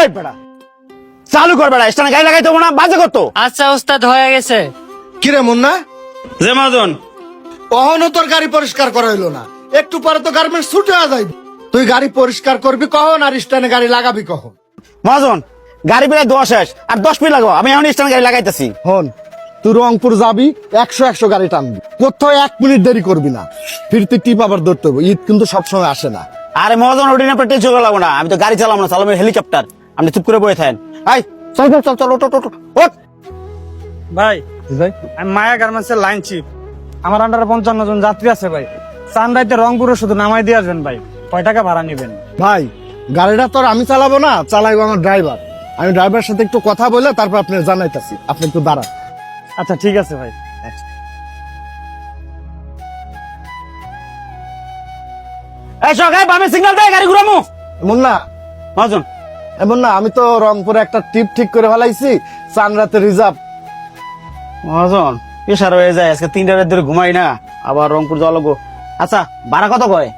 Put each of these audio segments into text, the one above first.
এই বেটা চালু কর বেটা, স্ট্যান্ডে গাড়ি লাগাই দেবো না, বাজে করতো। আচ্ছা ওস্তাদ হয়ে গেছে। কিরে মুন্না, যে মহাজন, কখনো তোর গাড়ি পরিষ্কার করা হইলো না, একটু পরে তো গার্মেন্টস ছুটে যাইব। তুই গাড়ি পরিষ্কার করবি কখন আর স্ট্যান্ডে গাড়ি লাগাবি কখন? মহাজন গাড়ি প্রায় 10 শেষ, আর 10 মিনিট লাগবো, আমি এখন স্ট্যান্ডে গাড়ি লাগাইতেছি। হন, তুই রংপুর যাবি, 100 গাড়ি টানবি, কোথাও 1 মিনিট দেরি করবি না। ফিরতে টিপ আবার ধরতে হবে, ঈদ কিন্তু সবসময় আসে না। আরে মহাজন ওটি আপনার টেনশন লাগবো না, আমি তো গাড়ি চালাবো না, চালাবো হেলিকপ্টার। আপনি চুপ করে বসে থাকেন। আই চল চল চল চল, ওঠ ওঠ ওঠ, ওঠ। ভাই আমি মায়া গার্মেন্টসের লাইন চিফ। আমার আন্ডারে 55 জন যাত্রী আছে ভাই। সানরাইতে রংপুরে শুধু নামাই দিয়ে আসবেন ভাই। কয় টাকা ভাড়া নেবেন? ভাই গাড়িটা তোর আমি চালাবো না, চালাইবো আমার ড্রাইভার। আমি ড্রাইভারের সাথে একটু কথা বলে তারপর আপনি জানাইতাছি, আপনি একটু দাঁড়ান। আচ্ছা ঠিক আছে ভাই। এই সকাল বামে সিগন্যাল দেয়, গাড়ি ঘুরামু। মুন্না, মহাজন এমন না, আমি তো রংপুরে একটা ট্রিপ ঠিক করে ফেলাইছি, চানরাতে রিজার্ভ। মহাজন পেশার হয়ে যায়, আজকে 3টা রাত ধরে ঘুমাই না, আবার রংপুর যাওয়া লাগবো। আচ্ছা ভাড়া কত কয়?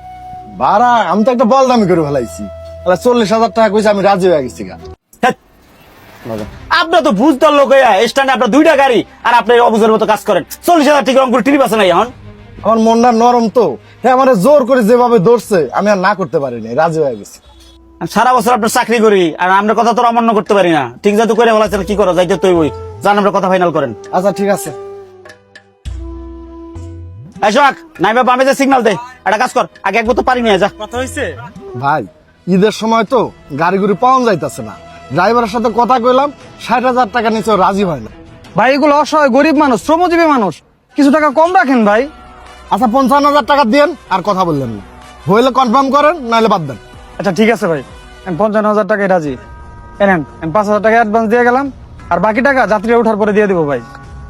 ভাড়া আমি তো একটা বল দামি করে ফেলাইছি, 40,000 টাকা কইছে, আমি রাজি হয়ে গেছি গা। ধ্যাৎ, মহাজন, আপনার তো বুঝতার লোক স্ট্যান্ডে আপনার 2টা গাড়ি, আর আপনি অবুঝের মতো কাজ করেন। 40,000 ঠিক রংপুর ট্রিপ আছে না এখন? আমার মনটা নরম তো, হ্যাঁ, আমার জোর করে যেভাবে ধরছে আমি আর না করতে পারিনি, রাজি হয়ে গেছি। আমি সারা বছর আপনার চাকরি করি, আর আমরা কথা তো অমান্য করতে পারি না। ঠিক যাতে করে বলাচ্ছেন, কি করো যাইতে তুই ওই জান, আমরা কথা ফাইনাল করেন। আচ্ছা ঠিক আছে। এই সোহাগ, নাইবা বামে যে সিগন্যাল দে, একটা কাজ কর, আগে একবার তো পারি নিয়ে যা। কথা হইছে? ভাই ঈদের সময় তো গাড়ি গুড়ি পাওয়া যাইতাছে না, ড্রাইভারের সাথে কথা কইলাম, 60,000 টাকা নিচে রাজি হয় না। ভাই এগুলো অসহায় গরিব মানুষ, শ্রমজীবী মানুষ, কিছু টাকা কম রাখেন ভাই। আচ্ছা 55,000 টাকা দেন, আর কথা বললেন না, হইলে কনফার্ম করেন, নাহলে বাদ দেন। আচ্ছা ঠিক আছে ভাই, আমি 55,000 টাকায় রাজি। এনেন, আমি 5,000 টাকা অ্যাডভান্স দিয়ে গেলাম, আর বাকি টাকা যাত্রীরা ওঠার পরে দিয়ে দিব ভাই।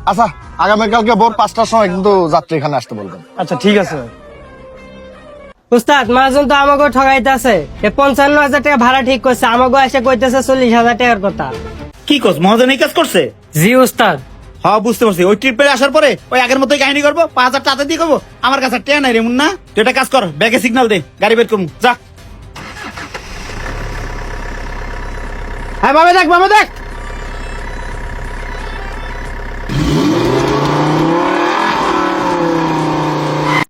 আচ্ছা আগামীকালকে ভোর 5টার সময় কিন্তু যাত্রী এখানে আসতে বলবেন। আচ্ছা ঠিক আছে ভাই। উস্তাদ মহাজন তো আমাকে ঠগাইতেছে। 55,000 টাকা ভাড়া ঠিক করছে, আমাকে এসে কইতেছে 40,000 টাকার কথা। কি কস, মহাজন এই কাজ করছে? জি উস্তাদ। হ্যাঁ বুঝতে পারছি, ওই ট্রিপে আসার পরে ওই আগের মতোই কাহিনী করবো, 5,000 টাকা দিয়ে করবো। আমার কাছে টেয়া নাই রে মুন্না, তুই একটা কাজ কর, ব্যাগে সিগন্যাল দে, গাড়ি বের করবো, যা। হ্যাঁ বামে দেখ, বামে দেখ।